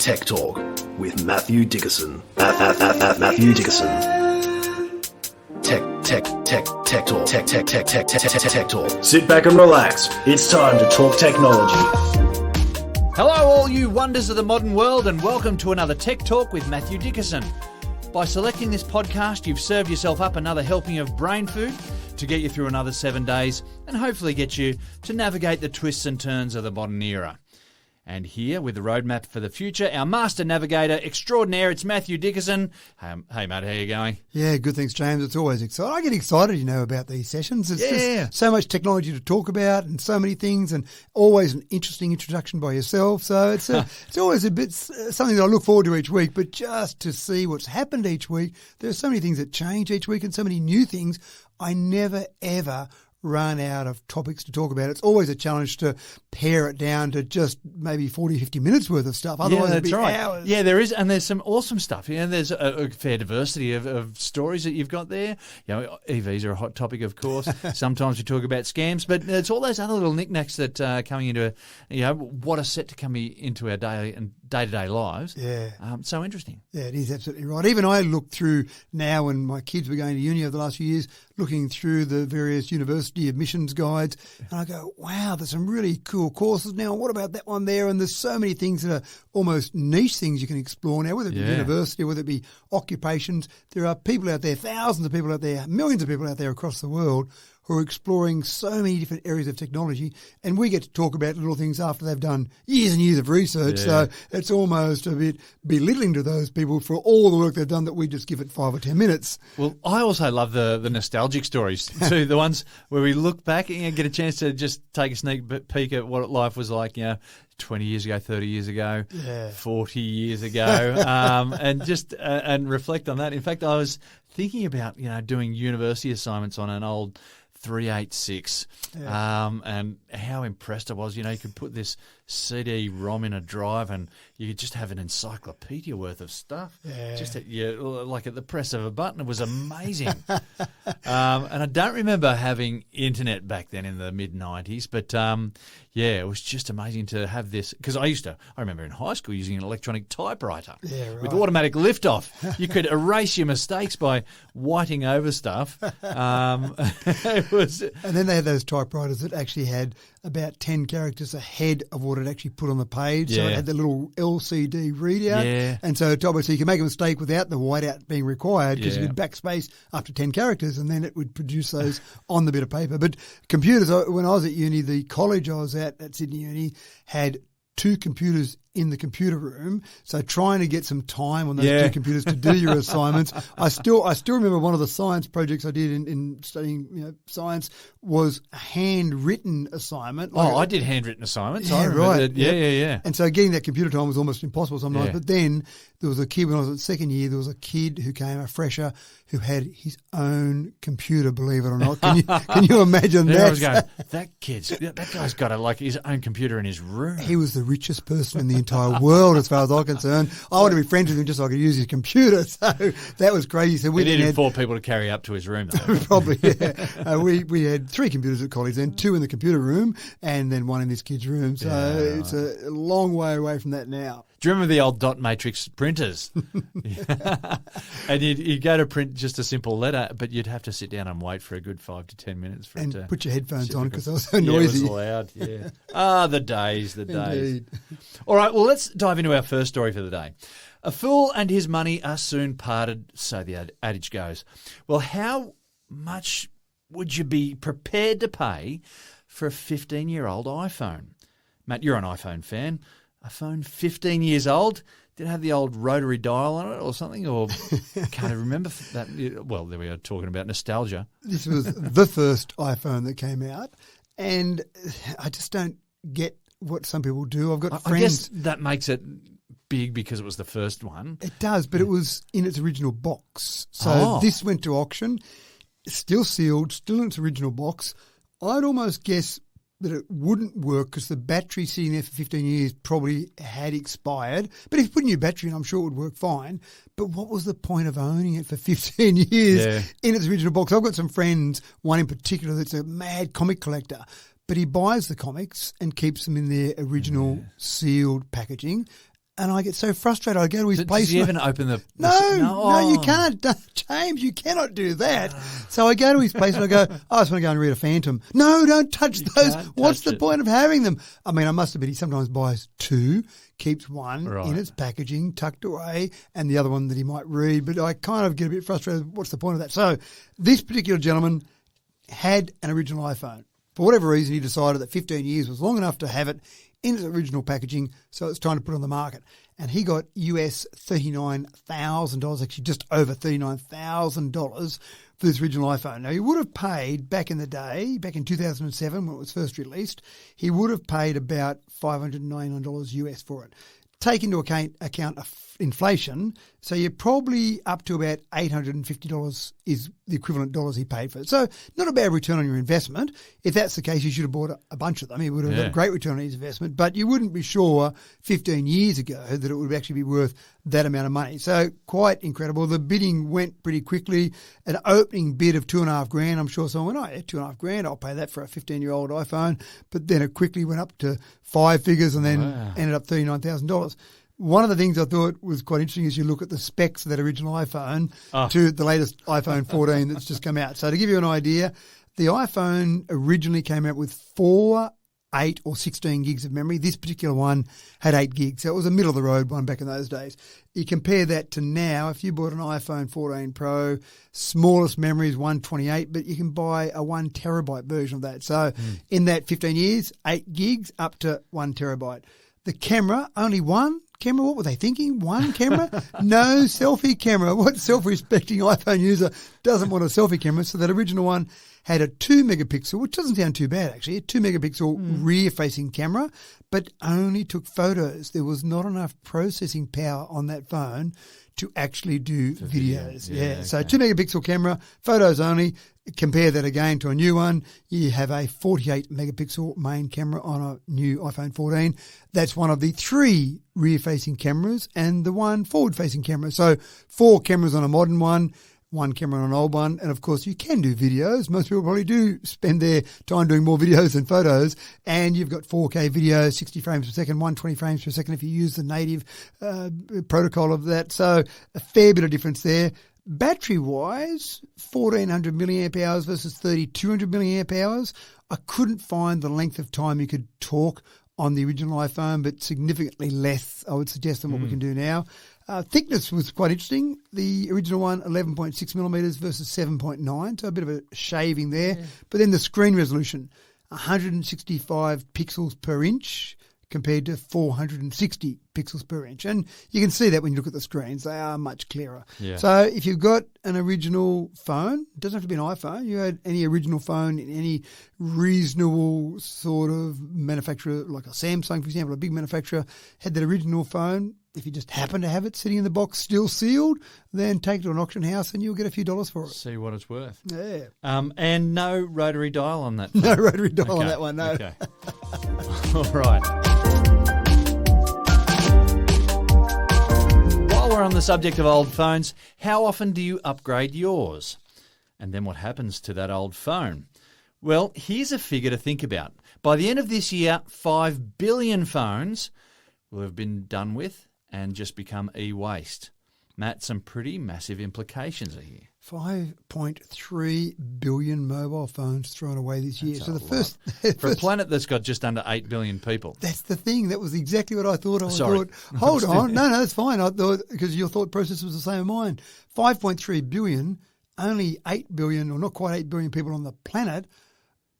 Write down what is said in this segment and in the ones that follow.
Tech Talk with Matthew Dickerson. Matthew Dickerson. Tech Talk. Sit back and relax. It's time to talk technology. Hello, all you wonders of the modern world, and welcome to another Tech Talk with Matthew Dickerson. By selecting this podcast, you've served yourself up another helping of brain food to get you through another 7 days and hopefully get you to navigate the twists and turns of the modern era. And here, with the roadmap for the future, our master navigator extraordinaire, it's Matthew Dickerson. Hey, mate, how you going? Yeah, good, thanks, James. It's always exciting. I get excited, about these sessions. It's just so much technology to talk about and so many things, and always an interesting introduction by yourself. So it's always a bit something that I look forward to each week, but just to see what's happened each week. There's so many things that change each week and so many new things. I never, ever run out of topics to talk about. It's always a challenge to pare it down to just maybe 40, 50 minutes worth of stuff. Otherwise, that's it'd be right. hours. Yeah, there is, and there's some awesome stuff. There's a fair diversity of stories that you've got there. EVs are a hot topic, of course. Sometimes we talk about scams, but it's all those other little knickknacks that are coming into, what are set to come into our daily and day-to-day lives. Yeah. So interesting. Yeah, it is absolutely right. Even I look through now, when my kids were going to uni over the last few years, looking through the various university admissions guides, and I go, wow, there's some really cool courses now. What about that one there? And there's so many things that are almost niche things you can explore now, whether it be university, whether it be occupations. There are people out there, thousands of people out there, millions of people out there across the world who are exploring so many different areas of technology, and we get to talk about little things after they've done years and years of research. Yeah. So it's almost a bit belittling to those people for all the work they've done that we just give it 5 or 10 minutes. Well, I also love the nostalgic stories too, the ones where we look back and get a chance to just take a sneak peek at what life was like, 20 years ago, 30 years ago, 40 years ago, and just and reflect on that. In fact, I was thinking about doing university assignments on an old 386, and how impressed I was. You could put this CD-ROM in a drive and you could just have an encyclopedia worth of stuff just at at the press of a button. It was amazing. And I don't remember having internet back then in the mid-90s, but it was just amazing to have this, because I remember in high school using an electronic typewriter with automatic lift-off. You could erase your mistakes by whiting over stuff. And then they had those typewriters that actually had about 10 characters ahead of what it actually put on the page. So it had the little LCD readout. Yeah. And so you can make a mistake without the whiteout being required, because you could backspace up to 10 characters and then it would produce those on the bit of paper. But computers, when I was at uni, the college I was at Sydney Uni, had 2 computers in the computer room, so trying to get some time on those 2 computers to do your assignments. I still remember one of the science projects I did in studying science was a handwritten assignment. I did handwritten assignments. Yeah, I remember right. That. Yeah. And so getting that computer time was almost impossible sometimes. But then there was a kid, when I was in second year, there was a kid who came, a fresher, who had his own computer, believe it or not. Can you imagine that? I was going, that guy's got his own computer in his room. He was the richest person in the entire world, as far as I'm concerned. I wanted to be friends with him just so I could use his computer. So that was crazy. So we needed 4 people to carry up to his room, though. Probably, yeah. We had 3 computers at college, then 2 in the computer room, and then 1 in this kid's room. So it's a long way away from that now. Do you remember the old dot matrix printers? And you'd go to print just a simple letter, but you'd have to sit down and wait for a good 5 to 10 minutes for it to... And put your headphones on because they were so noisy. Yeah, it was loud, the days. Indeed. All right, well, let's dive into our first story for the day. A fool and his money are soon parted, so the adage goes. Well, how much would you be prepared to pay for a 15-year-old iPhone? Matt, you're an iPhone fan. A phone 15 years old, did it have the old rotary dial on it or something? Or can't remember that. Well, there we are talking about nostalgia. This was the first iPhone that came out, and I just don't get what some people do. I've got friends. I guess that makes it big because it was the first one. It does, but it was in its original box. So this went to auction, still sealed, still in its original box. I'd almost guess that it wouldn't work because the battery sitting there for 15 years probably had expired. But if you put a new battery in, I'm sure it would work fine. But what was the point of owning it for 15 years in its original box? I've got some friends, one in particular that's a mad comic collector, but he buys the comics and keeps them in their original sealed packaging. And I get so frustrated. I go to his place. Does he even open the... No, you can't. James, you cannot do that. So I go to his place and I go, I just want to go and read a Phantom. No, don't touch those. What's the point of having them? I mean, I must admit, he sometimes buys two, keeps one in its packaging, tucked away, and the other one that he might read. But I kind of get a bit frustrated. What's the point of that? So this particular gentleman had an original iPhone. For whatever reason, he decided that 15 years was long enough to have it in its original packaging, so it's time to put it on the market. And he got US $39,000, actually just over $39,000 for this original iPhone. Now, he would have paid back in the day, back in 2007 when it was first released, he would have paid about $599 US for it. Take into account inflation, so you're probably up to about $850 is the equivalent dollars he paid for it. So not a bad return on your investment. If that's the case, you should have bought a bunch of them. He would have got a great return on his investment, but you wouldn't be sure 15 years ago that it would actually be worth that amount of money. So quite incredible. The bidding went pretty quickly. An opening bid of $2,500. I'm sure someone went, $2,500, I'll pay that for a 15-year-old iPhone. But then it quickly went up to five figures and then ended up $39,000. One of the things I thought was quite interesting is you look at the specs of that original iPhone to the latest iPhone 14 that's just come out. So to give you an idea, the iPhone originally came out with 4, 8 or 16 gigs of memory. This particular one had 8 gigs. So it was a middle-of-the-road one back in those days. You compare that to now, if you bought an iPhone 14 Pro, smallest memory is 128, but you can buy a 1 terabyte version of that. So in that 15 years, 8 gigs up to 1 terabyte. The camera, only one camera. What were they thinking? One camera? No selfie camera. What self-respecting iPhone user doesn't want a selfie camera? So that original one had a 2 megapixel, which doesn't sound too bad actually, a 2 megapixel rear-facing camera, but only took photos. There was not enough processing power on that phone to actually do videos. So 2 megapixel camera, photos only. Compare that again to a new one. You have a 48 megapixel main camera on a new iPhone 14. That's one of the 3 rear-facing cameras and the 1 forward-facing camera. So 4 cameras on a modern one, 1 camera on an old one. And, of course, you can do videos. Most people probably do spend their time doing more videos than photos. And you've got 4K video, 60 frames per second, 120 frames per second if you use the native protocol of that. So a fair bit of difference there. Battery-wise, 1,400 milliamp hours versus 3,200 milliamp hours. I couldn't find the length of time you could talk on the original iPhone, but significantly less, I would suggest, than what we can do now. Thickness was quite interesting. The original one, 11.6 millimetres versus 7.9, so a bit of a shaving there. Yeah. But then the screen resolution, 165 pixels per inch compared to 460 pixels per inch. And you can see that when you look at the screens. They are much clearer. Yeah. So if you've got an original phone, it doesn't have to be an iPhone, you had any original phone in any reasonable sort of manufacturer, like a Samsung, for example, a big manufacturer, had that original phone, if you just happen to have it sitting in the box still sealed, then take it to an auction house and you'll get a few dollars for it. See what it's worth. Yeah. And no rotary dial on that phone. No rotary dial on that one, no. Okay. All right. While we're on the subject of old phones, how often do you upgrade yours? And then what happens to that old phone? Well, here's a figure to think about. By the end of this year, 5 billion phones will have been done with and just become e-waste. Matt, some pretty massive implications are here. 5.3 billion mobile phones thrown away this year. That's so the first for a planet that's got just under 8 billion people. That's the thing. That was exactly what I thought. Sorry. Hold on. No, that's fine. I thought, because your thought process was the same as mine. 5.3 billion, only 8 billion, or not quite 8 billion people on the planet.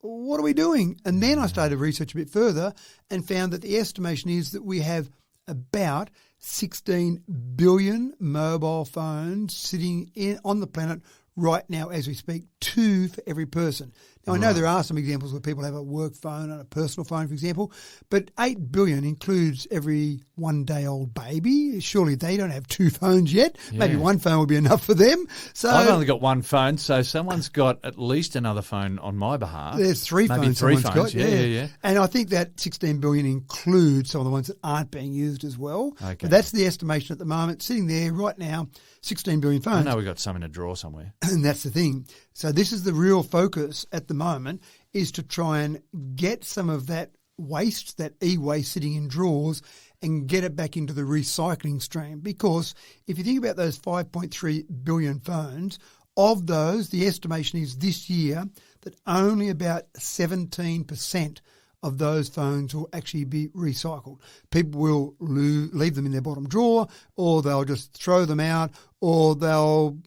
What are we doing? And then I started to research a bit further and found that the estimation is that we have about 16 billion mobile phones sitting on the planet right now as we speak, 2 for every person. Now, I know there are some examples where people have a work phone and a personal phone, for example, but 8 billion includes every one-day-old baby. Surely they don't have 2 phones yet. Yeah. Maybe 1 phone will be enough for them. So I've only got 1 phone, so someone's got at least another phone on my behalf. There's 3 Maybe phones 3 someone's phones. got. Yeah. And I think that 16 billion includes some of the ones that aren't being used as well. Okay. But that's the estimation at the moment. Sitting there right now, 16 billion phones. I know we've got some in a drawer somewhere. And that's the thing. So this is the real focus at the moment, is to try and get some of that waste, that e-waste sitting in drawers, and get it back into the recycling stream. Because if you think about those 5.3 billion phones, of those, the estimation is this year that only about 17% of those phones will actually be recycled. People will leave them in their bottom drawer, or they'll just throw them out, or they'll,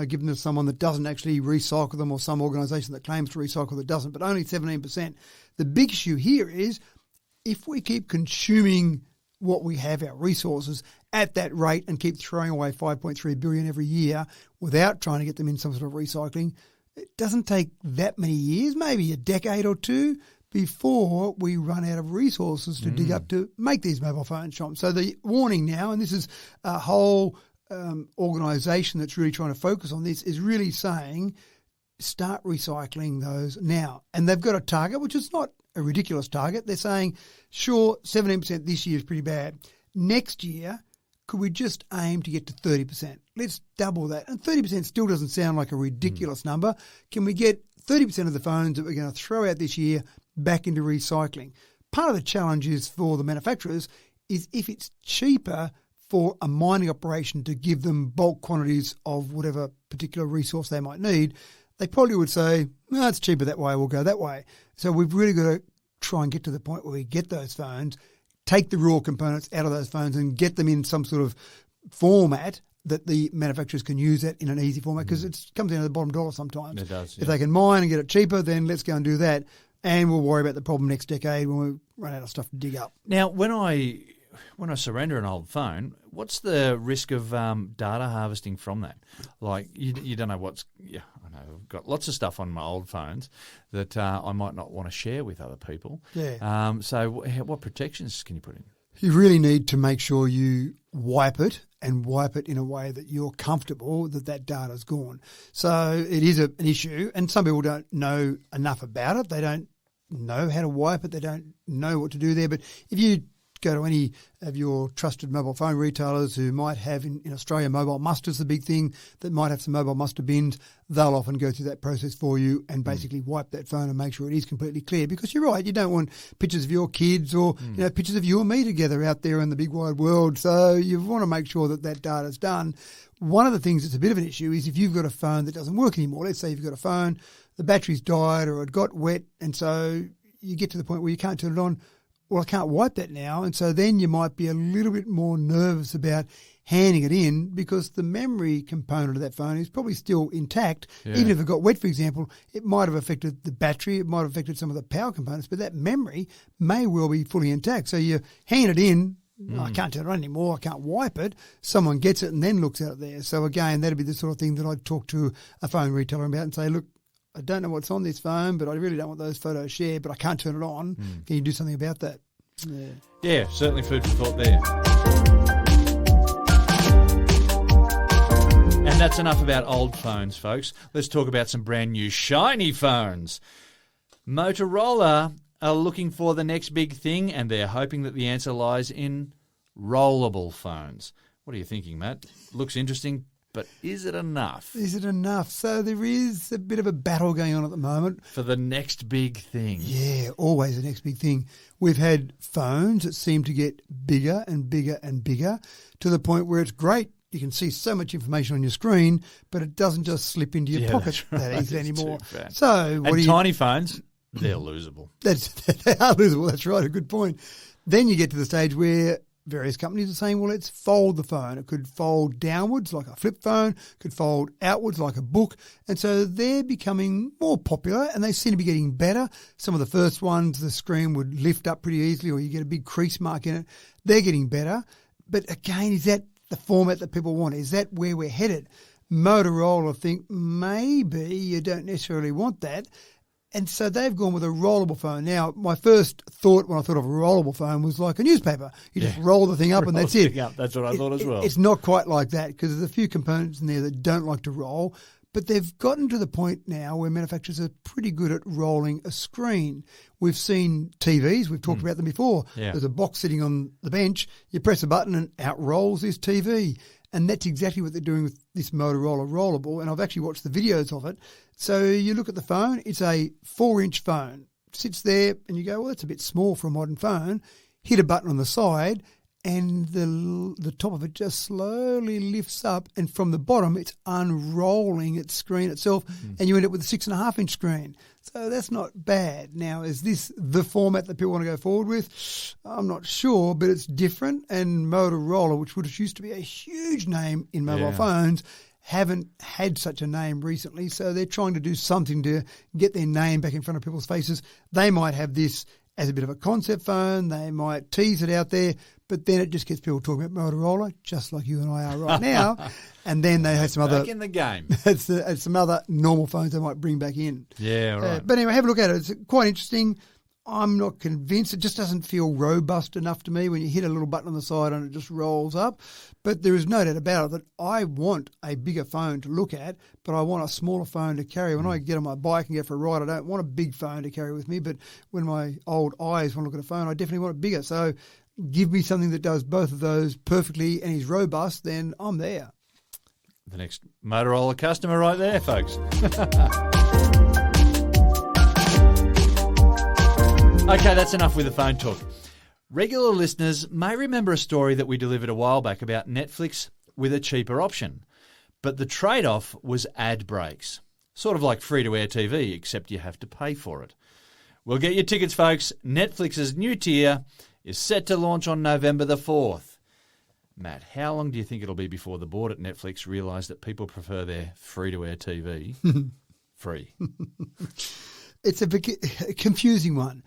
give them to someone that doesn't actually recycle them, or some organisation that claims to recycle that doesn't, but only 17%. The big issue here is if we keep consuming what we have, our resources, at that rate and keep throwing away 5.3 billion every year without trying to get them in some sort of recycling, it doesn't take that many years, maybe a decade or two, before we run out of resources to dig up to make these mobile phones, Sean. So the warning now, and this is a whole organisation that's really trying to focus on this, is really saying start recycling those now. And they've got a target, which is not a ridiculous target. They're saying, sure, 17% this year is pretty bad. Next year, could we just aim to get to 30%? Let's double that. And 30% still doesn't sound like a ridiculous number. Can we get 30% of the phones that we're going to throw out this year back into recycling? Part of the challenge is for the manufacturers is if it's cheaper for a mining operation to give them bulk quantities of whatever particular resource they might need, they probably would say, no, it's cheaper that way, we'll go that way. So we've really got to try and get to the point where we get those phones, take the raw components out of those phones and get them in some sort of format that the manufacturers can use that in an easy format, because it comes down to the bottom dollar sometimes. It does, If they can mine and get it cheaper, then let's go and do that. And we'll worry about the problem next decade when we run out of stuff to dig up. Now, when I surrender an old phone, what's the risk of data harvesting from that? Like, you don't know what's... Yeah, I know. I've got lots of stuff on my old phones that I might not want to share with other people. Yeah. So what protections can you put in? You really need to make sure you wipe it, and wipe it in a way that you're comfortable that data's gone. So it is an issue, and some people don't know enough about it. They don't know how to wipe it. They don't know what to do there. But if you go to any of your trusted mobile phone retailers who might have in Australia, mobile muster's the big thing, that might have some mobile muster bins, they'll often go through that process for you and basically wipe that phone and make sure it is completely clear. Because you're right, you don't want pictures of your kids or pictures of you and me together out there in the big wide world. So you want to make sure that data's done. One of the things that's a bit of an issue is if you've got a phone that doesn't work anymore. Let's say you've got a phone, the battery's died or it got wet, and so you get to the point where you can't turn it on. Well, I can't wipe that now. And so then you might be a little bit more nervous about handing it in, because the memory component of that phone is probably still intact. Yeah. Even if it got wet, for example, it might have affected the battery, it might have affected some of the power components, but that memory may well be fully intact. So you hand it in, I can't turn it on anymore, I can't wipe it. Someone gets it and then looks at it there. So again, that'd be the sort of thing that I'd talk to a phone retailer about and say, look, I don't know what's on this phone, but I really don't want those photos shared, but I can't turn it on. Can you do something about that? Yeah, certainly food for thought there. And that's enough about old phones, folks. Let's talk about some brand new shiny phones. Motorola are looking for the next big thing, and they're hoping that the answer lies in rollable phones. What are you thinking, Matt? Looks interesting. But is it enough? Is it enough? So there is a bit of a battle going on at the moment. For the next big thing. Yeah, always the next big thing. We've had phones that seem to get bigger and bigger and bigger to the point where it's great. You can see so much information on your screen, but it doesn't just slip into your pocket that easily anymore. So tiny phones, they're losable. They are losable. That's right. A good point. Then you get to the stage where various companies are saying, well, let's fold the phone. It could fold downwards like a flip phone, could fold outwards like a book. And so they're becoming more popular, and they seem to be getting better. Some of the first ones, the screen would lift up pretty easily, or you get a big crease mark in it. They're getting better. But again, is that the format that people want? Is that where we're headed? Motorola think maybe you don't necessarily want that. And so they've gone with a rollable phone. Now, my first thought when I thought of a rollable phone was like a newspaper. You just roll the thing up and that's it. That's what I thought as well. It's not quite like that, because there's a few components in there that don't like to roll. But they've gotten to the point now where manufacturers are pretty good at rolling a screen. We've seen TVs. We've talked about them before. Yeah. There's a box sitting on the bench. You press a button and out rolls this TV. And that's exactly what they're doing with this Motorola rollable. And I've actually watched the videos of it. So you look at the phone, it's a 4-inch phone. It sits there and you go, well, that's a bit small for a modern phone. Hit a button on the side and the top of it just slowly lifts up, and from the bottom it's unrolling its screen itself, and you end up with a 6.5-inch screen. So that's not bad. Now, is this the format that people want to go forward with? I'm not sure, but it's different, and Motorola, which used to be a huge name in mobile phones, haven't had such a name recently, so they're trying to do something to get their name back in front of people's faces. They might have this as a bit of a concept phone. They might tease it out there, but then it just gets people talking about Motorola, just like you and I are right now. And then they have some other... Back in the game. it's some other normal phones they might bring back in. Yeah, right. But anyway, have a look at it. It's quite interesting. I'm not convinced. It just doesn't feel robust enough to me when you hit a little button on the side and it just rolls up. But there is no doubt about it that I want a bigger phone to look at, but I want a smaller phone to carry. When I get on my bike and go for a ride, I don't want a big phone to carry with me. But when my old eyes want to look at a phone, I definitely want it bigger. So give me something that does both of those perfectly and is robust, then I'm there. The next Motorola customer right there, folks. Okay, that's enough with the phone talk. Regular listeners may remember a story that we delivered a while back about Netflix with a cheaper option. But the trade-off was ad breaks. Sort of like free-to-air TV, except you have to pay for it. Well, get your tickets, folks. Netflix's new tier is set to launch on November the 4th. Matt, how long do you think it'll be before the board at Netflix realise that people prefer their free-to-air TV free? It's a confusing one.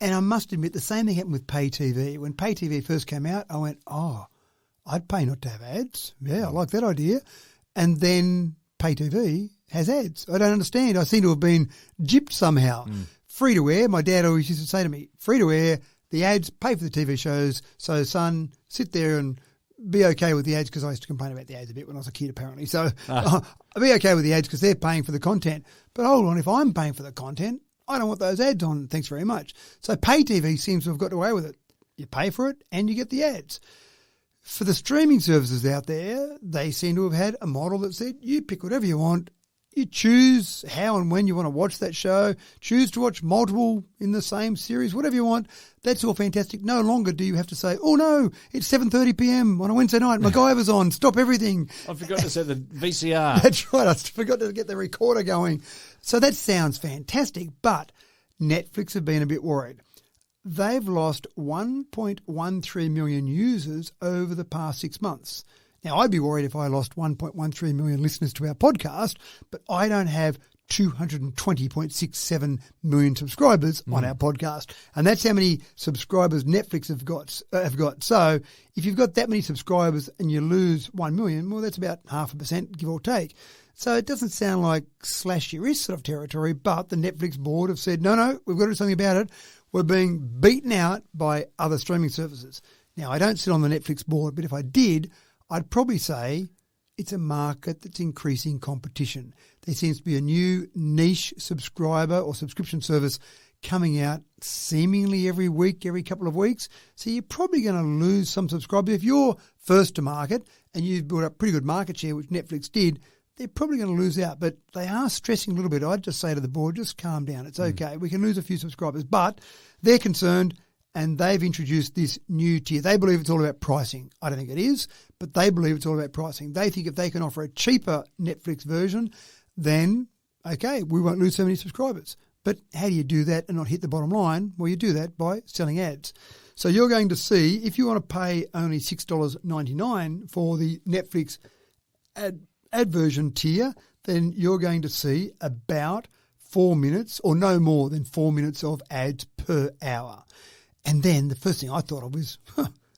And I must admit, the same thing happened with pay TV. When pay TV first came out, I went, I'd pay not to have ads. Yeah, I like that idea. And then pay TV has ads. I don't understand. I seem to have been gypped somehow. Free to air, my dad always used to say to me, free to air, the ads, pay for the TV shows. So, son, sit there and be okay with the ads, because I used to complain about the ads a bit when I was a kid, apparently. So I'll be okay with the ads because they're paying for the content. But hold on, if I'm paying for the content, I don't want those ads on. Thanks very much. So pay TV seems to have got away with it. You pay for it and you get the ads. For the streaming services out there, they seem to have had a model that said, you pick whatever you want. You choose how and when you want to watch that show. Choose to watch multiple in the same series, whatever you want. That's all fantastic. No longer do you have to say, oh no, it's 7:30 p.m. on a Wednesday night. MacGyver's on. Stop everything. I forgot to set the VCR. That's right. I forgot to get the recorder going. So that sounds fantastic, but Netflix have been a bit worried. They've lost 1.13 million users over the past 6 months. Now, I'd be worried if I lost 1.13 million listeners to our podcast, but I don't have 220.67 million subscribers on our podcast. And that's how many subscribers Netflix have got. So if you've got that many subscribers and you lose 1 million, well, that's about 0.5%, give or take. So it doesn't sound like slash your wrist sort of territory, but the Netflix board have said, no, we've got to do something about it. We're being beaten out by other streaming services. Now, I don't sit on the Netflix board, but if I did, I'd probably say it's a market that's increasing competition. There seems to be a new niche subscriber or subscription service coming out seemingly every week, every couple of weeks. So you're probably going to lose some subscribers. If you're first to market and you've built up pretty good market share, which Netflix did, they're probably going to lose out. But they are stressing a little bit. I'd just say to the board, just calm down. It's okay. We can lose a few subscribers. But they're concerned, and they've introduced this new tier. They believe it's all about pricing. I don't think it is, but they believe it's all about pricing. They think if they can offer a cheaper Netflix version, then, okay, we won't lose so many subscribers. But how do you do that and not hit the bottom line? Well, you do that by selling ads. So you're going to see, if you want to pay only $6.99 for the Netflix ad version tier, then you're going to see about 4 minutes or no more than 4 minutes of ads per hour. And then the first thing I thought of was,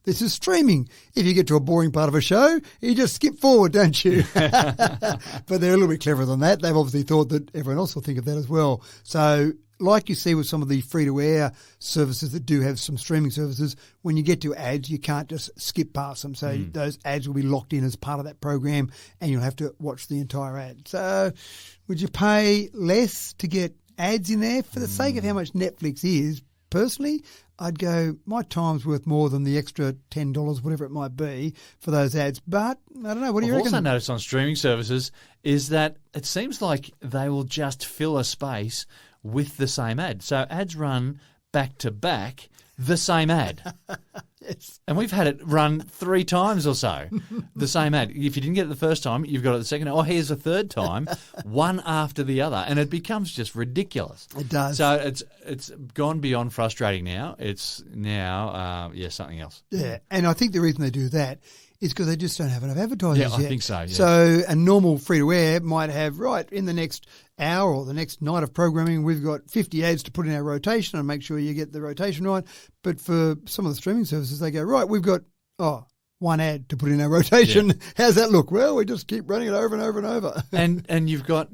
this is streaming. If you get to a boring part of a show, you just skip forward, don't you? But they're a little bit cleverer than that. They've obviously thought that everyone else will think of that as well. So like you see with some of the free-to-air services that do have some streaming services, when you get to ads, you can't just skip past them. So those ads will be locked in as part of that program and you'll have to watch the entire ad. So would you pay less to get ads in there? For the sake of how much Netflix is, personally, I'd go, my time's worth more than the extra $10, whatever it might be, for those ads. But I don't know. What do you reckon? I've also noticed on streaming services is that it seems like they will just fill a space with the same ad. So ads run back to back, the same ad. Yes. And we've had it run 3 times or so, the same ad. If you didn't get it the first time, you've got it the second. Oh, here's a third time, one after the other. And it becomes just ridiculous. It does. So it's gone beyond frustrating now. It's now, something else. Yeah, and I think the reason they do that is because they just don't have enough advertisers Yeah, yet. I think so, yeah. So a normal free-to-air might have, in the next hour or the next night of programming, we've got 50 ads to put in our rotation and make sure you get the rotation right. But for some of the streaming services, they go, we've got, one ad to put in our rotation. Yeah. How's that look? Well, we just keep running it over and over and over. and you've got,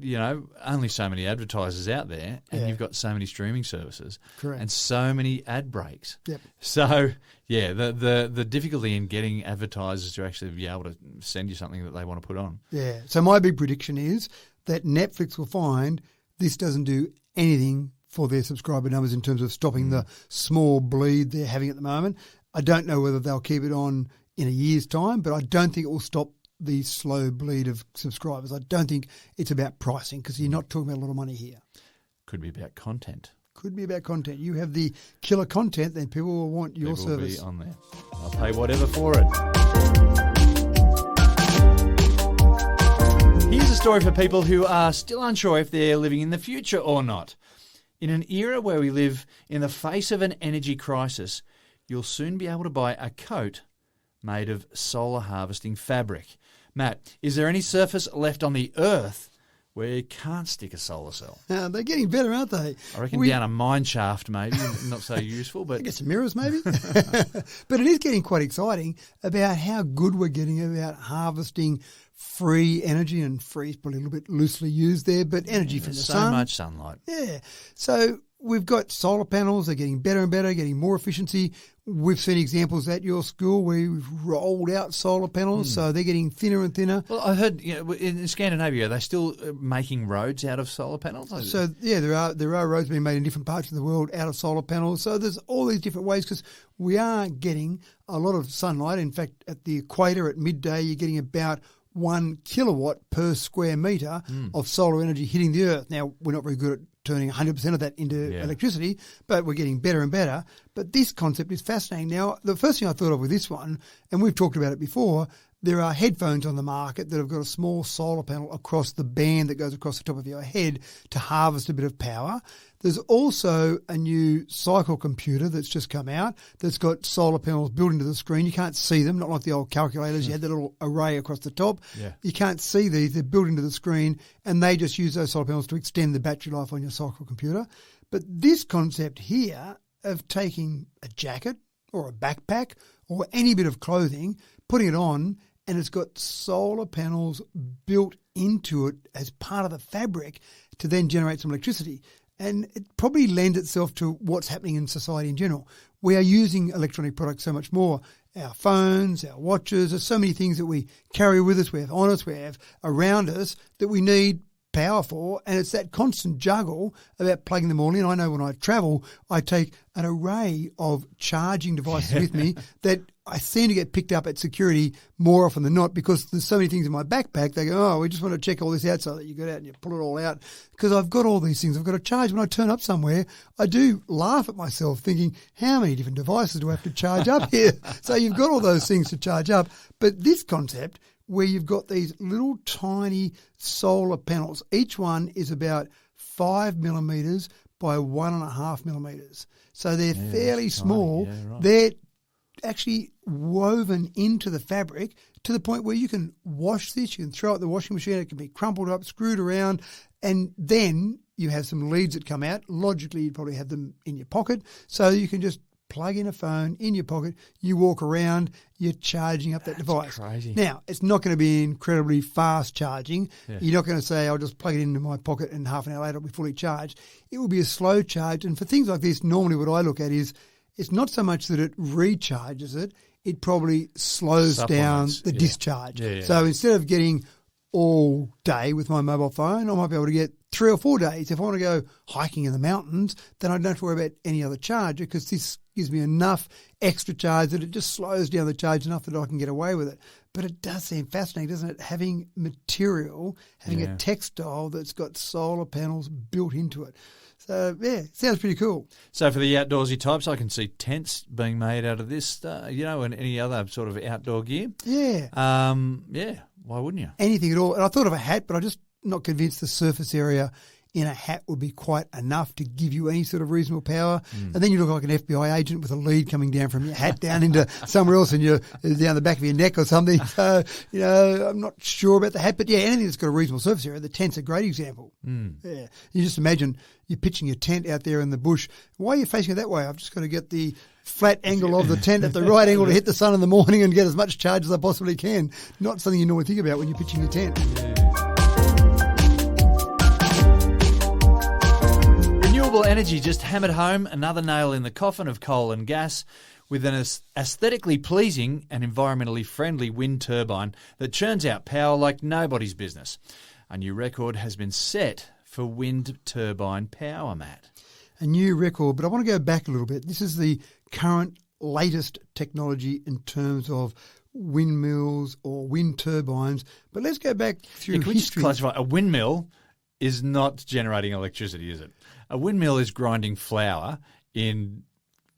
only so many advertisers out there, and you've got so many streaming services. Correct. And so many ad breaks. Yep. So, the difficulty in getting advertisers to actually be able to send you something that they want to put on. Yeah. So my big prediction is that Netflix will find this doesn't do anything for their subscriber numbers in terms of stopping the small bleed they're having at the moment. I don't know whether they'll keep it on in a year's time, but I don't think it will stop the slow bleed of subscribers. I don't think it's about pricing because you're not talking about a lot of money here. Could be about content. Could be about content. You have the killer content, then people will want your service. Will be on there. I'll pay whatever for it. Here's a story for people who are still unsure if they're living in the future or not. In an era where we live in the face of an energy crisis, you'll soon be able to buy a coat made of solar harvesting fabric. Matt, is there any surface left on the Earth where you can't stick a solar cell? They're getting better, aren't they? I reckon down a mine shaft, maybe, not so useful. But I guess some mirrors, maybe. But it is getting quite exciting about how good we're getting about harvesting free energy, and free is probably a little bit loosely used there, but energy from the sun. So much sunlight. Yeah. So we've got solar panels. They're getting better and better, getting more efficiency. We've seen examples at your school where we've rolled out solar panels, so they're getting thinner and thinner. Well, I heard in Scandinavia, are they still making roads out of solar panels? So, there are roads being made in different parts of the world out of solar panels. So there's all these different ways because we are getting a lot of sunlight. In fact, at the equator at midday, you're getting about 1 kilowatt per square metre of solar energy hitting the Earth. Now, we're not very good at turning 100% of that into electricity, but we're getting better and better. But this concept is fascinating. Now, the first thing I thought of with this one, and we've talked about it before, there are headphones on the market that have got a small solar panel across the band that goes across the top of your head to harvest a bit of power. There's also a new cycle computer that's just come out that's got solar panels built into the screen. You can't see them, not like the old calculators. You had that little array across the top. Yeah. You can't see these. They're built into the screen, and they just use those solar panels to extend the battery life on your cycle computer. But this concept here of taking a jacket or a backpack or any bit of clothing, putting it on, and it's got solar panels built into it as part of the fabric to then generate some electricity. And it probably lends itself to what's happening in society in general. We are using electronic products so much more. Our phones, our watches, there's so many things that we carry with us, we have on us, we have around us that we need power for, and it's that constant juggle about plugging them all in. I know when I travel, I take an array of charging devices with me that I seem to get picked up at security more often than not because there's so many things in my backpack. They go, we just want to check all this out, so that you go out and you pull it all out because I've got all these things. I've got to charge. When I turn up somewhere, I do laugh at myself thinking, how many different devices do I have to charge up here? So you've got all those things to charge up. But this concept where you've got these little tiny solar panels, each one is about 5 millimetres by 1.5 millimetres. So they're fairly small. Yeah, right. They're actually woven into the fabric to the point where you can wash this, you can throw it in the washing machine, it can be crumpled up, screwed around, and then you have some leads that come out. Logically, you'd probably have them in your pocket, so you can just plug in a phone in your pocket, you walk around, you're charging up that device. Crazy. Now, it's not going to be incredibly fast charging. Yeah. You're not going to say, I'll just plug it into my pocket and half an hour later it'll be fully charged. It will be a slow charge. And for things like this, normally what I look at is it's not so much that it recharges it, it probably slows down the discharge. Yeah, yeah. So instead of getting all day with my mobile phone, I might be able to get 3 or 4 days. If I want to go hiking in the mountains, then I don't have to worry about any other charger because this gives me enough extra charge that it just slows down the charge enough that I can get away with it. But it does seem fascinating, doesn't it? Having material, having a textile that's got solar panels built into it. So, yeah, sounds pretty cool. So for the outdoorsy types, I can see tents being made out of this, and any other sort of outdoor gear. Yeah. Why wouldn't you? Anything at all. And I thought of a hat, but I'm just not convinced the surface area in a hat would be quite enough to give you any sort of reasonable power. And then you look like an FBI agent with a lead coming down from your hat down into somewhere else and you're down the back of your neck or something. So, I'm not sure about the hat. But, yeah, anything that's got a reasonable surface area, the tent's a great example. Yeah. You just imagine you're pitching your tent out there in the bush. Why are you facing it that way? I've just got to get the flat angle of the tent at the right angle to hit the sun in the morning and get as much charge as I possibly can. Not something you normally think about when you're pitching your tent. Renewable energy just hammered home another nail in the coffin of coal and gas with an aesthetically pleasing and environmentally friendly wind turbine that churns out power like nobody's business. A new record has been set for wind turbine power, Matt. A new record, but I want to go back a little bit. This is the current latest technology in terms of windmills or wind turbines. But let's go back through can we just classify? A windmill is not generating electricity, is it? A windmill is grinding flour in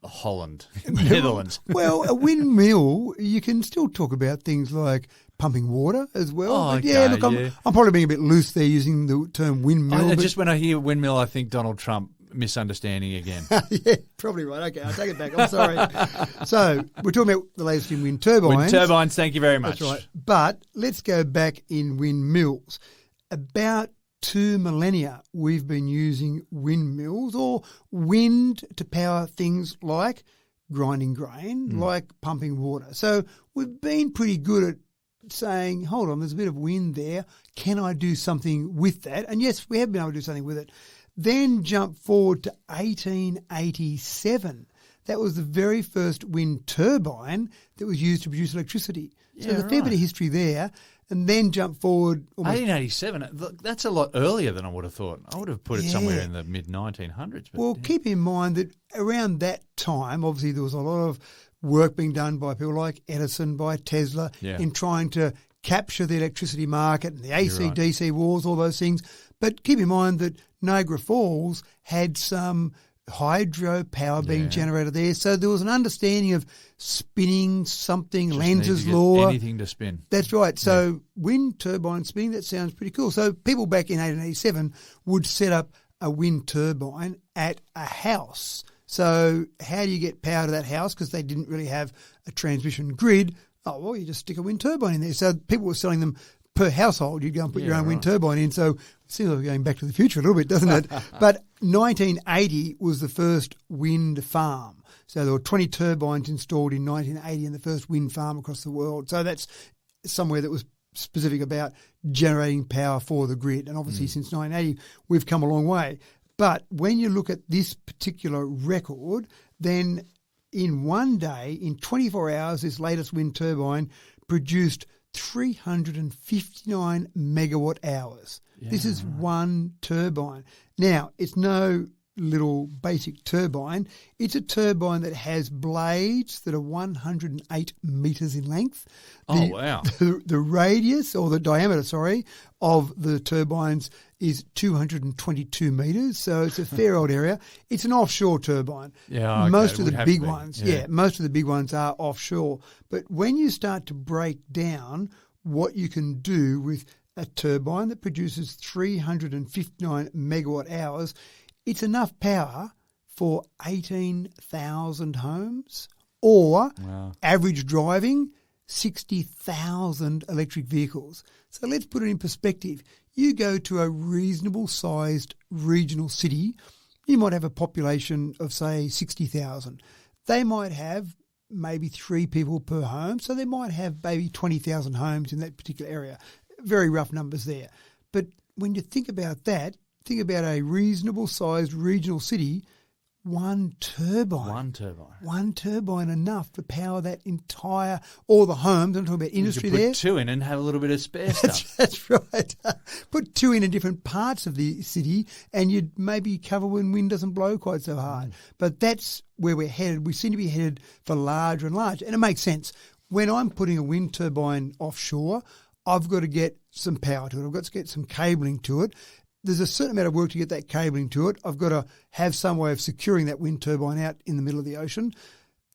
Holland, Netherlands. Well, a windmill, you can still talk about things like pumping water as well. Oh, but okay, look, I'm probably being a bit loose there using the term windmill. Just when I hear windmill, I think Donald Trump misunderstanding again. Yeah, probably right. Okay, I'll take it back. I'm sorry. So we're talking about the latest in wind turbines. Wind turbines, thank you very much. That's right. But let's go back in windmills. About 2 millennia, we've been using windmills or wind to power things like grinding grain, like pumping water. So we've been pretty good at saying, hold on, there's a bit of wind there. Can I do something with that? And yes, we have been able to do something with it. Then jump forward to 1887. That was the very first wind turbine that was used to produce electricity. So there's a fair bit of history there. And then jump forward. 1887, that's a lot earlier than I would have thought. I would have put it somewhere in the mid-1900s. Well, keep in mind that around that time, obviously there was a lot of work being done by people like Edison, by Tesla, in trying to capture the electricity market and the AC, DC wars, all those things. But keep in mind that Niagara Falls had some hydro power being generated there. So there was an understanding of spinning something, Lenz's law. Anything to spin. That's right. So wind turbine spinning, that sounds pretty cool. So people back in 1887 would set up a wind turbine at a house. So how do you get power to that house? Because they didn't really have a transmission grid. Oh, well, you just stick a wind turbine in there. So people were selling them per household. You'd go and put your own wind turbine in. So it seems like we're going back to the future a little bit, doesn't it? But 1980 was the first wind farm. So there were 20 turbines installed in 1980 in the first wind farm across the world. So that's somewhere that was specific about generating power for the grid. And obviously since 1980, we've come a long way. But when you look at this particular record, then in one day, in 24 hours, this latest wind turbine produced 359 megawatt hours. This is one turbine. Now, it's no little basic turbine. It's a turbine that has blades that are 108 metres in length. Wow. The radius, or the diameter, of the turbines is 222 metres, so it's a fair old area. It's an offshore turbine. Yeah, okay. Most of the big ones, most of the big ones are offshore. But when you start to break down what you can do with a turbine that produces 359 megawatt hours, it's enough power for 18,000 homes or average driving 60,000 electric vehicles. So let's put it in perspective. You go to a reasonable sized regional city, you might have a population of, say, 60,000. They might have maybe 3 people per home, so they might have maybe 20,000 homes in that particular area. Very rough numbers there. But when you think about that, think about a reasonable sized regional city, one turbine. One turbine enough to power that entire, all the homes. I'm talking about industry you could there. Put 2 in and have a little bit of spare stuff. That's right. Put 2 in different parts of the city and you'd maybe cover when wind doesn't blow quite so hard. But that's where we're headed. We seem to be headed for larger and larger. And it makes sense. when I'm putting a wind turbine offshore, I've got to get some power to it. I've got to get some cabling to it. There's a certain amount of work to get that cabling to it. I've got to have some way of securing that wind turbine out in the middle of the ocean.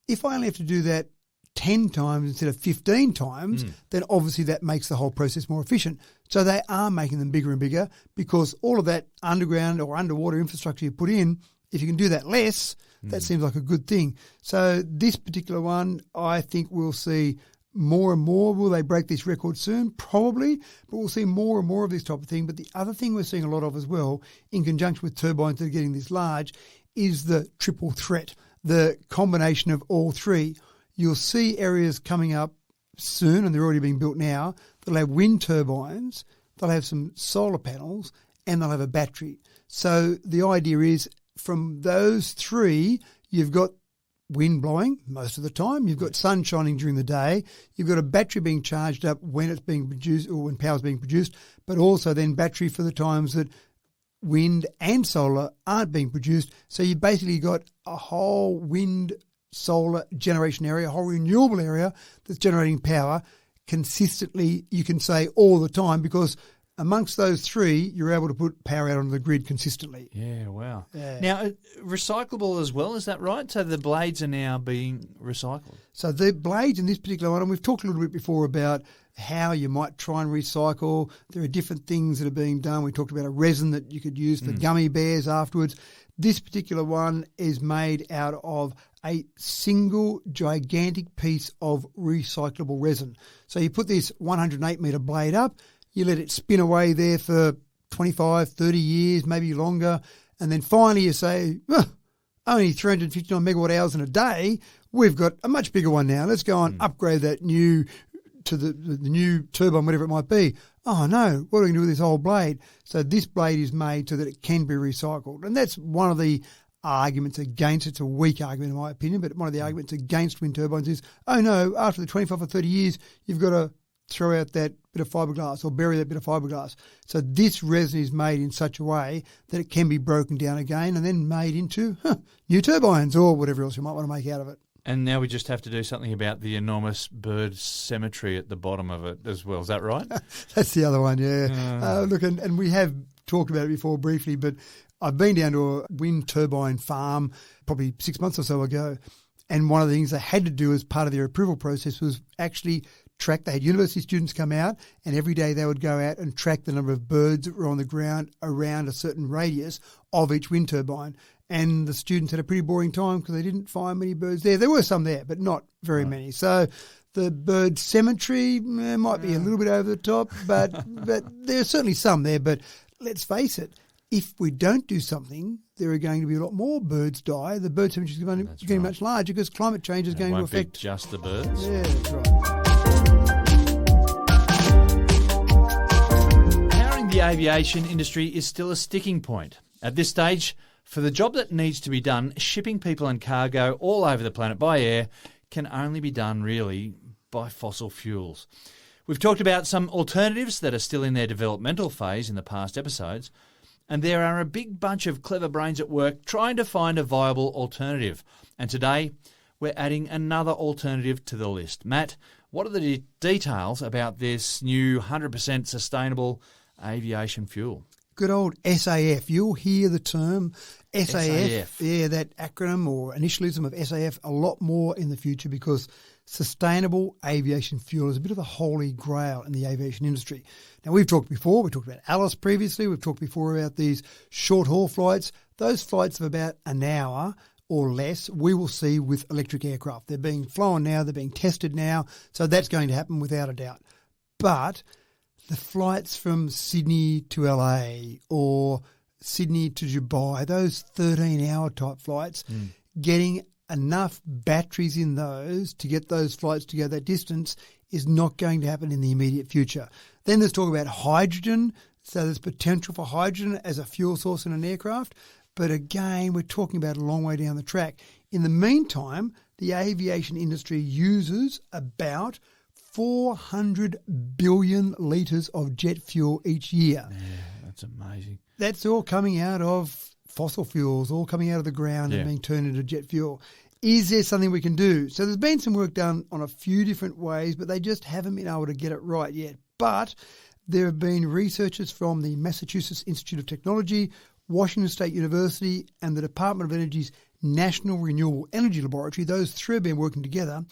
If I only have to do that 10 times instead of 15 times, then obviously that makes the whole process more efficient. So they are making them bigger and bigger because all of that underground or underwater infrastructure you put in, if you can do that less, that seems like a good thing. So this particular one, I think we'll see more and more. Will they break this record soon? Probably, but we'll see more and more of this type of thing. But the other thing we're seeing a lot of as well, in conjunction with turbines that are getting this large, is the triple threat, the combination of all three. You'll see areas coming up soon, and they're already being built now, that'll have wind turbines, they'll have some solar panels, and they'll have a battery. So the idea is from those three, you've got wind blowing most of the time, you've got sun shining during the day, you've got a battery being charged up when it's being produced or when power's being produced, but also then battery for the times that wind and solar aren't being produced. So you've basically got a whole wind solar generation area, a whole renewable area that's generating power consistently, you can say all the time, because amongst those three, you're able to put power out onto the grid consistently. Yeah, wow. Yeah. Now, recyclable as well, is that right? So the blades are now being recycled? So the blades in this particular one, and we've talked a little bit before about how you might try and recycle. There are different things that are being done. We talked about a resin that you could use for gummy bears afterwards. This particular one is made out of a single gigantic piece of recyclable resin. So you put this 108 metre blade up, you let it spin away there for 25, 30 years, maybe longer, and then finally you say, only 359 megawatt hours in a day, we've got a much bigger one now. Let's go and upgrade that new to the new turbine, whatever it might be. Oh no, what are we going to do with this old blade? So this blade is made so that it can be recycled. And that's one of the arguments against, it's a weak argument in my opinion, but one of the arguments against wind turbines is, oh no, after the 25 or 30 years, you've got to throw out that bit of fiberglass or bury that bit of fiberglass. So this resin is made in such a way that it can be broken down again and then made into new turbines or whatever else you might want to make out of it. And now we just have to do something about the enormous bird cemetery at the bottom of it as well. Is that right? That's the other one, yeah. Look, and we have talked about it before briefly, but I've been down to a wind turbine farm probably 6 months or so ago, and one of the things they had to do as part of their approval process was actually track. They had university students come out, and every day they would go out and track the number of birds that were on the ground around a certain radius of each wind turbine. And the students had a pretty boring time because they didn't find many birds there. There were some there, but not very many. So the bird cemetery might be a little bit over the top, but there's certainly some there. But let's face it, if we don't do something, there are going to be a lot more birds die. The bird cemetery is getting much larger because climate change is going to affect just the birds. Yeah, that's right. Powering the aviation industry is still a sticking point. At this stage, for the job that needs to be done, shipping people and cargo all over the planet by air can only be done really by fossil fuels. We've talked about some alternatives that are still in their developmental phase in the past episodes, and there are a big bunch of clever brains at work trying to find a viable alternative. And today, we're adding another alternative to the list. Matt, what are the details about this new 100% sustainable aviation fuel? Good old SAF. You'll hear the term SAF. Yeah, that acronym or initialism of SAF a lot more in the future because sustainable aviation fuel is a bit of a holy grail in the aviation industry. Now, we've talked before. We talked about Alice previously. We've talked before about these short-haul flights. Those flights of about an hour or less we will see with electric aircraft. They're being flown now. They're being tested now. So that's going to happen without a doubt. But the flights from Sydney to LA or Sydney to Dubai, those 13-hour type flights, getting enough batteries in those to get those flights to go that distance is not going to happen in the immediate future. Then there's talk about hydrogen. So there's potential for hydrogen as a fuel source in an aircraft. But again, we're talking about a long way down the track. In the meantime, the aviation industry uses about 400 billion litres of jet fuel each year. Yeah, that's amazing. That's all coming out of fossil fuels, all coming out of the ground and being turned into jet fuel. Is there something we can do? So there's been some work done on a few different ways, but they just haven't been able to get it right yet. But there have been researchers from the Massachusetts Institute of Technology, Washington State University, and the Department of Energy's National Renewable Energy Laboratory. Those three have been working together,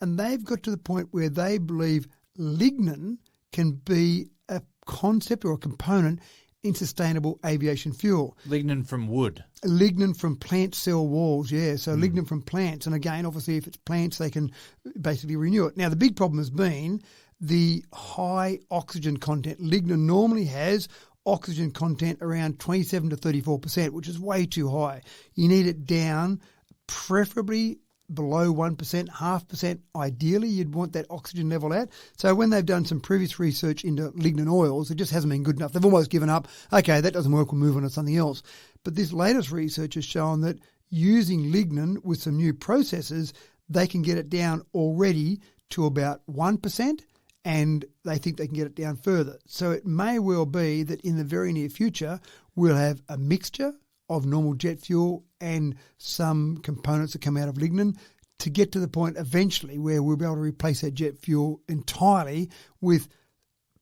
and they've got to the point where they believe lignin can be a concept or a component in sustainable aviation fuel. Lignin from wood. Lignin from plant cell walls, yeah. So lignin from plants. And again, obviously, if it's plants, they can basically renew it. Now, the big problem has been the high oxygen content. Lignin normally has oxygen content around 27 to 34%, which is way too high. You need it down, preferably below 1%, 0.5%. Ideally, you'd want that oxygen level at. So when they've done some previous research into lignin oils, it just hasn't been good enough. They've almost given up. Okay, that doesn't work, we'll move on to something else. But this latest research has shown that using lignin with some new processes, they can get it down already to about 1%, and they think they can get it down further. So it may well be that in the very near future, we'll have a mixture of normal jet fuel and some components that come out of lignin to get to the point eventually where we'll be able to replace that jet fuel entirely with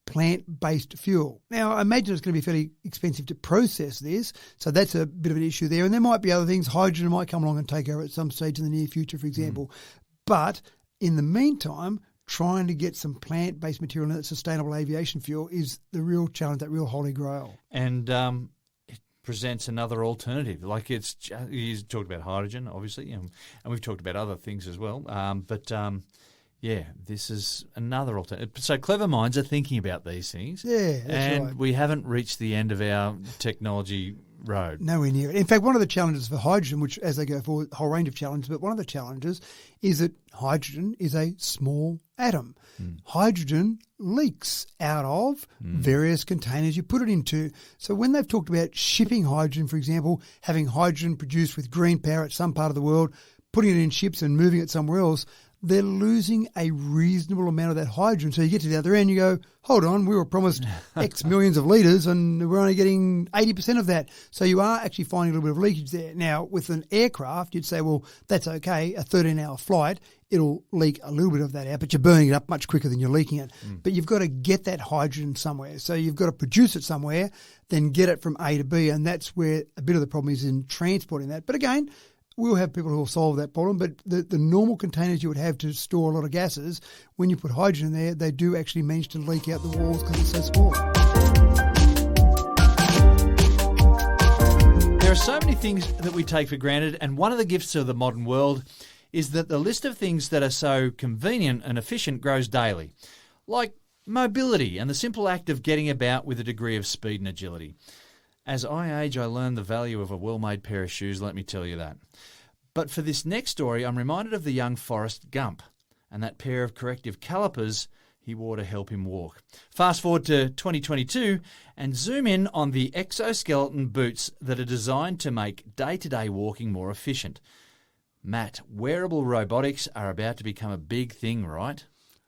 plant-based fuel. Now, I imagine it's going to be fairly expensive to process this, so that's a bit of an issue there. And there might be other things. Hydrogen might come along and take over at some stage in the near future, for example. But in the meantime, trying to get some plant-based material in that sustainable aviation fuel is the real challenge, that real holy grail. And it presents another alternative. Like you talked about hydrogen, obviously, and we've talked about other things as well. Yeah, this is another alternative. So clever minds are thinking about these things. Yeah, that's right. We haven't reached the end of our technology road. Nowhere near it. In fact, one of the challenges for hydrogen, which as they go forward, a whole range of challenges, but one of the challenges is that hydrogen is a small atom. Hydrogen leaks out of various containers you put it into. So when they've talked about shipping hydrogen, for example, having hydrogen produced with green power at some part of the world, putting it in ships and moving it somewhere else, they're losing a reasonable amount of that hydrogen. So you get to the other end, you go, hold on, we were promised X millions of litres and we're only getting 80% of that. So you are actually finding a little bit of leakage there. Now, with an aircraft, you'd say, well, that's okay, a 13-hour flight, it'll leak a little bit of that out, but you're burning it up much quicker than you're leaking it. But you've got to get that hydrogen somewhere. So you've got to produce it somewhere, then get it from A to B, and that's where a bit of the problem is in transporting that. But again, we'll have people who will solve that problem, but the normal containers you would have to store a lot of gases, when you put hydrogen in there, they do actually manage to leak out the walls because it's so small. There are so many things that we take for granted, and one of the gifts of the modern world is that the list of things that are so convenient and efficient grows daily, like mobility and the simple act of getting about with a degree of speed and agility. As I age, I learn the value of a well-made pair of shoes, let me tell you that. But for this next story, I'm reminded of the young Forrest Gump and that pair of corrective calipers he wore to help him walk. Fast forward to 2022 and zoom in on the exoskeleton boots that are designed to make day-to-day walking more efficient. Matt, wearable robotics are about to become a big thing, right?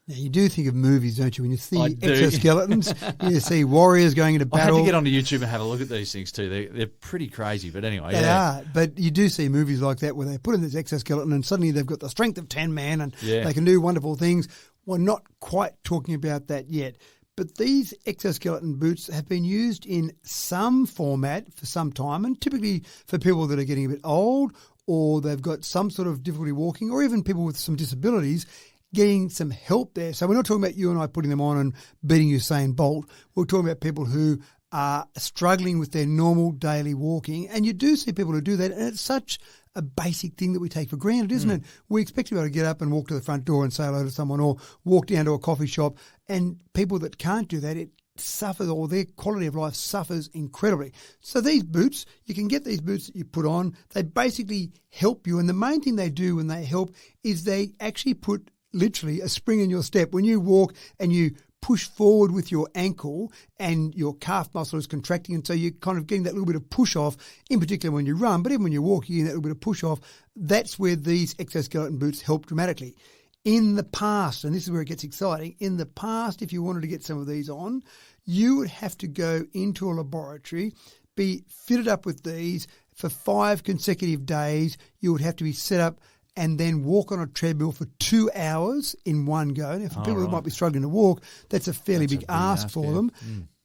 Now, you do think of movies, don't you? When you see exoskeletons, you see warriors going into battle. I had to get onto YouTube and have a look at these things too. They're pretty crazy, but anyway. They are, but you do see movies like that where they put in this exoskeleton and suddenly they've got the strength of 10 man and they can do wonderful things. We're not quite talking about that yet. But these exoskeleton boots have been used in some format for some time, and typically for people that are getting a bit old or they've got some sort of difficulty walking, or even people with some disabilities getting some help there. So we're not talking about you and I putting them on and beating Usain Bolt. We're talking about people who are struggling with their normal daily walking. And you do see people who do that, and it's such a basic thing that we take for granted, isn't it? We expect to be able to get up and walk to the front door and say hello to someone, or walk down to a coffee shop, and people that can't do that, it suffers, or their quality of life suffers incredibly. So these boots, you can get these boots that you put on. They basically help you, and the main thing they do when they help is they actually put literally a spring in your step. When you walk and you push forward with your ankle and your calf muscle is contracting, and so you're kind of getting that little bit of push off, in particular when you run, but even when you walk, you're getting that little bit of push off. That's where these exoskeleton boots help dramatically. In the past, and this is where it gets exciting, in the past, if you wanted to get some of these on, you would have to go into a laboratory, be fitted up with these for 5 consecutive days. You would have to be set up and then walk on a treadmill for 2 hours in one go. Now, for people who right. might be struggling to walk, that's a fairly big ask for them.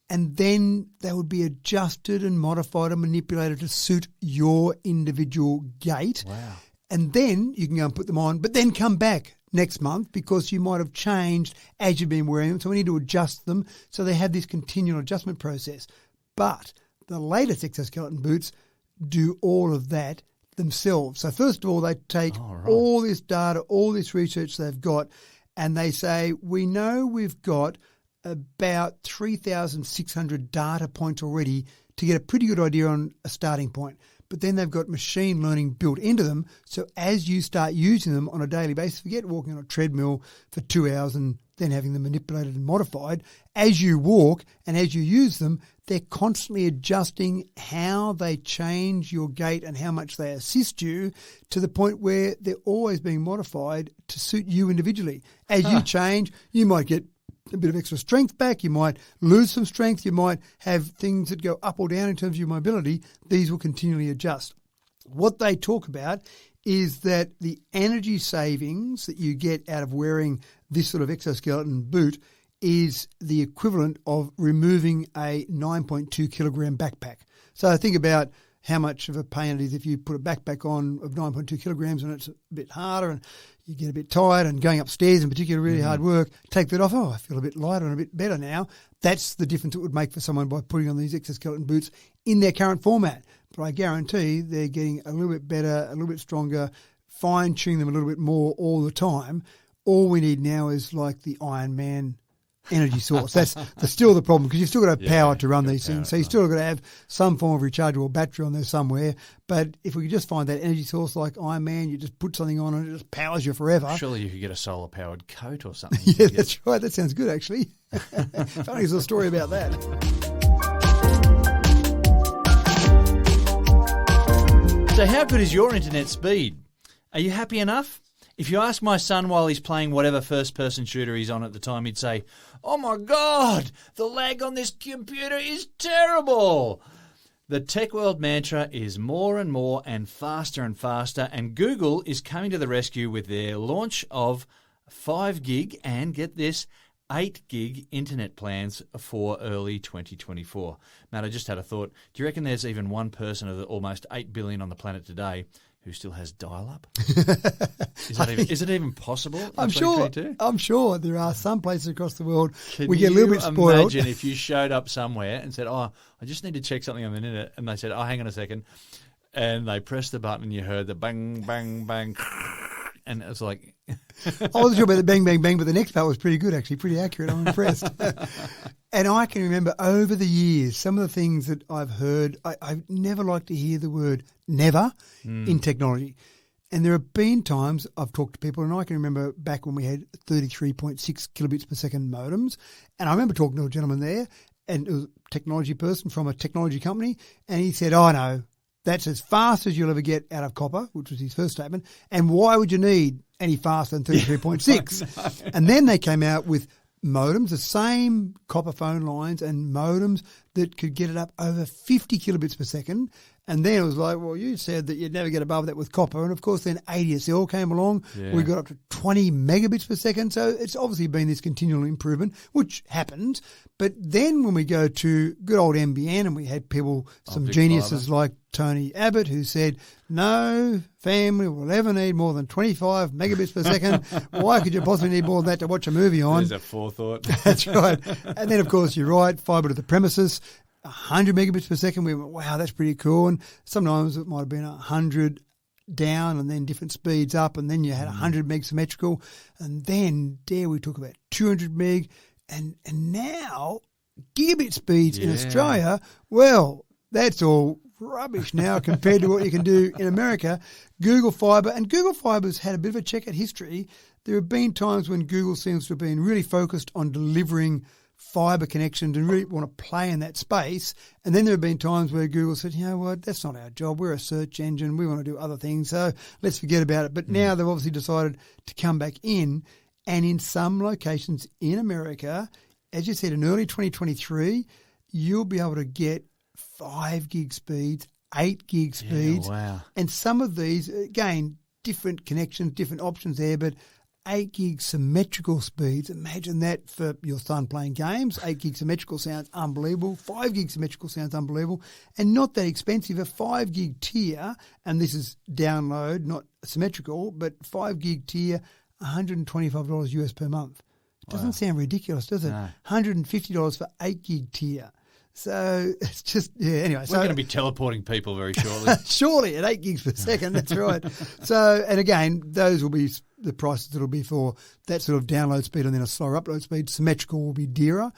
And then they would be adjusted and modified and manipulated to suit your individual gait. Wow. And then you can go and put them on, but then come back next month because you might have changed as you've been wearing them. So we need to adjust them. So they have this continual adjustment process. But the latest exoskeleton boots do all of that themselves. So first of all, they take all this data, all this research they've got, and they say, we know we've got about 3,600 data points already to get a pretty good idea on a starting point. But then they've got machine learning built into them. So as you start using them on a daily basis, forget walking on a treadmill for 2 hours and then having them manipulated and modified. As you walk and as you use them, they're constantly adjusting how they change your gait and how much they assist you to the point where they're always being modified to suit you individually. As you change, you might get a bit of extra strength back. You might lose some strength. You might have things that go up or down in terms of your mobility. These will continually adjust. What they talk about is that the energy savings that you get out of wearing this sort of exoskeleton boot is the equivalent of removing a 9.2 kilogram backpack. So think about how much of a pain it is if you put a backpack on of 9.2 kilograms and it's a bit harder and you get a bit tired and going upstairs in particular, really hard work, take that off. Oh, I feel a bit lighter and a bit better now. That's the difference it would make for someone by putting on these exoskeleton boots in their current format. But I guarantee they're getting a little bit better, a little bit stronger, fine-tuning them a little bit more all the time. All we need now is like the Iron Man energy source. That's still the problem because you've still got to have power to run these things. So you've still got to have some form of rechargeable battery on there somewhere. But if we could just find that energy source like Iron Man, you just put something on and it just powers you forever. Surely you could get a solar-powered coat or something. Yeah, that's right. That sounds good, actually. Funny there's a story about that. So how good is your internet speed? Are you happy enough? If you ask my son while he's playing whatever first-person shooter he's on at the time, he'd say, "Oh my God, the lag on this computer is terrible." The Tech World mantra is more and more and faster, and Google is coming to the rescue with their launch of 5 gig and, get this, 8 gig internet plans for early 2024. Matt, I just had a thought. Do you reckon there's even one person of the almost 8 billion on the planet today who still has dial-up? Is it even possible? I'm sure there are some places across the world Can we get a little bit spoiled. Imagine if you showed up somewhere and said, "Oh, I just need to check something on the internet," and they said, "Oh, hang on a second," and they pressed the button and you heard the bang, bang, bang, and it was like... I wasn't sure about the bang, bang, bang, but the next part was pretty good, actually, pretty accurate. I'm impressed. And I can remember over the years, some of the things that I've heard, I never like to hear the word never in technology. And there have been times I've talked to people, and I can remember back when we had 33.6 kilobits per second modems. And I remember talking to a gentleman there, and it was a technology person from a technology company, and he said, "Oh, no, that's as fast as you'll ever get out of copper," which was his first statement. "And why would you need any faster than 33.6? And then they came out with modems, the same copper phone lines and modems that could get it up over 50 kilobits per second. And then it was like, well, you said that you'd never get above that with copper. And, of course, then ADSL came along. Yeah. We got up to 20 megabits per second. So it's obviously been this continual improvement, which happens. But then when we go to good old NBN, and we had people, some geniuses like Tony Abbott, who said, no family will ever need more than 25 megabits per second. Why could you possibly need more than that to watch a movie on? There's a forethought. That's right. And then, of course, you're right, fibre to the premises. 100 megabits per second, we went, wow, that's pretty cool. And sometimes it might have been 100 down and then different speeds up, and then you had 100 meg symmetrical. And then there we talk about 200 meg. And now gigabit speeds in Australia, well, that's all rubbish now compared to what you can do in America. Google Fibre, and Google Fibre's had a bit of a checkered history. There have been times when Google seems to have been really focused on delivering fibre connections and really want to play in that space. And then there have been times where Google said, you know what, that's not our job. We're a search engine. We want to do other things. So let's forget about it. But now they've obviously decided to come back in. And in some locations in America, as you said, in early 2023, you'll be able to get 5 gig speeds, 8 gig speeds. Wow. And some of these, again, different connections, different options there, but 8 gig symmetrical speeds, imagine that for your son playing games. 8 gig symmetrical sounds unbelievable. 5 gig symmetrical sounds unbelievable. And not that expensive. A 5 gig tier, and this is download, not symmetrical, but 5 gig tier, $125 US per month. It doesn't sound ridiculous, does it? No. $150 for 8 gig tier. So it's just, anyway. We're going to be teleporting people very shortly. Surely at 8 gigs per second, that's right. So, and again, those will be the prices that'll be for that sort of download speed and then a slower upload speed. Symmetrical will be dearer,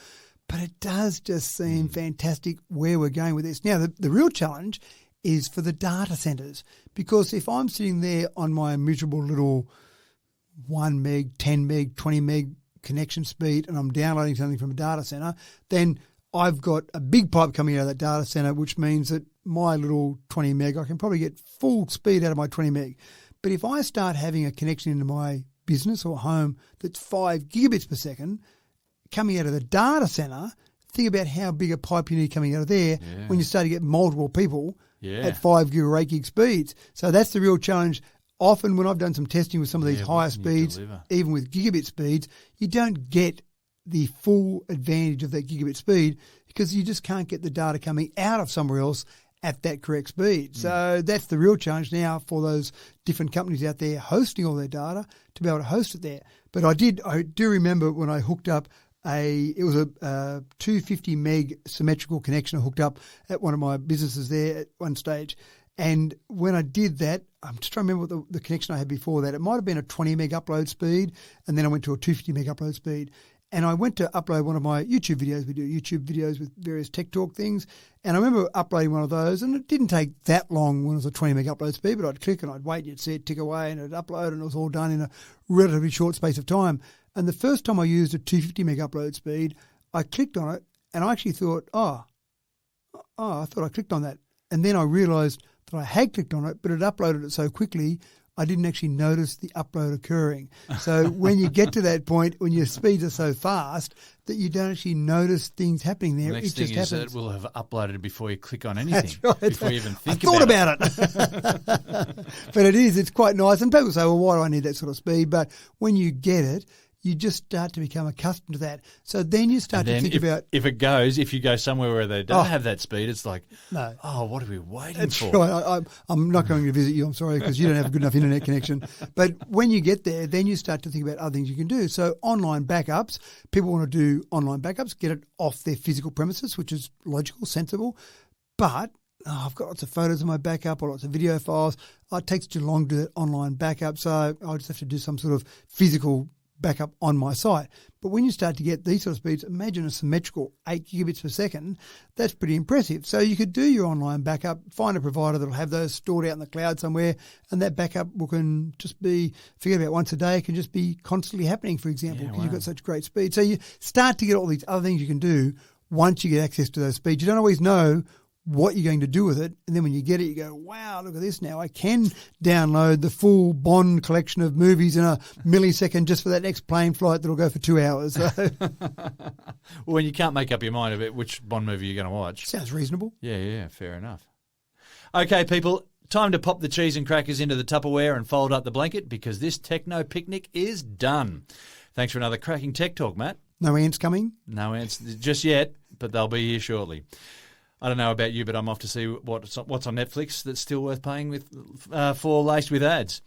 but it does just seem fantastic where we're going with this. Now, the real challenge is for the data centers, because if I'm sitting there on my miserable little 1 meg, 10 meg, 20 meg connection speed and I'm downloading something from a data center, then I've got a big pipe coming out of that data center, which means that my little 20 meg, I can probably get full speed out of my 20 meg. But if I start having a connection into my business or home that's 5 gigabits per second coming out of the data center, think about how big a pipe you need coming out of there when you start to get multiple people at 5 gig or 8 gig speeds. So that's the real challenge. Often when I've done some testing with some of these higher speeds, even with gigabit speeds, you don't get the full advantage of that gigabit speed because you just can't get the data coming out of somewhere else at that correct speed. So that's the real challenge now for those different companies out there hosting all their data to be able to host it there. But I do remember when I hooked up it was a 250 meg symmetrical connection I hooked up at one of my businesses there at one stage. And when I did that, I'm just trying to remember what the connection I had before that. It might have been a 20 meg upload speed, and then I went to a 250 meg upload speed. And I went to upload one of my YouTube videos. We do YouTube videos with various tech talk things. And I remember uploading one of those, and it didn't take that long when it was a 20 meg upload speed, but I'd click and I'd wait and you'd see it tick away and it'd upload, and it was all done in a relatively short space of time. And the first time I used a 250 meg upload speed, I clicked on it and I actually thought, I thought I clicked on that. And then I realised that I had clicked on it, but it uploaded it so quickly I didn't actually notice the upload occurring. So when you get to that point, when your speeds are so fast that you don't actually notice things happening there, it just happens. The next thing is that it will have uploaded before you click on anything. That's right. Before you even think about it. But it's quite nice. And people say, well, why do I need that sort of speed? But when you get it, you just start to become accustomed to that. So then you start to think about... If you go somewhere where they don't have that speed, it's like, no. What are we waiting That's for? Right. I'm not going to visit you, I'm sorry, because you don't have a good enough internet connection. But when you get there, then you start to think about other things you can do. So online backups, people want to do online backups, get it off their physical premises, which is logical, sensible. But I've got lots of photos of my backup or lots of video files. It takes too long to do that online backup, so I'll just have to do some sort of physical backup on my site. But when you start to get these sort of speeds, imagine a symmetrical 8 gigabits per second. That's pretty impressive. So you could do your online backup, find a provider that'll have those stored out in the cloud somewhere, and that backup can just be, forget about once a day, it can just be constantly happening, for example, because you've got such great speed. So you start to get all these other things you can do once you get access to those speeds. You don't always know what you're going to do with it, and then when you get it, you go, wow, look at this now. I can download the full Bond collection of movies in a millisecond just for that next plane flight that'll go for 2 hours. So. When you can't make up your mind about which Bond movie you're going to watch. Sounds reasonable. Yeah, fair enough. Okay, people, time to pop the cheese and crackers into the Tupperware and fold up the blanket because this techno picnic is done. Thanks for another cracking tech talk, Matt. No ants coming? No ants just yet, but they'll be here shortly. I don't know about you, but I'm off to see what's on Netflix that's still worth paying for, laced with ads.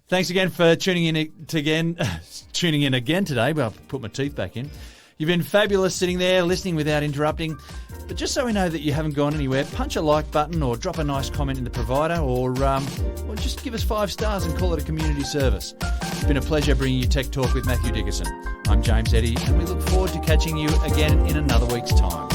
Thanks again for tuning in again today. Well, I'll put my teeth back in. You've been fabulous sitting there listening without interrupting. But just so we know that you haven't gone anywhere, punch a like button or drop a nice comment in the provider or just give us 5 stars and call it a community service. It's been a pleasure bringing you Tech Talk with Matthew Dickerson. I'm James Eddy, and we look forward to catching you again in another week's time.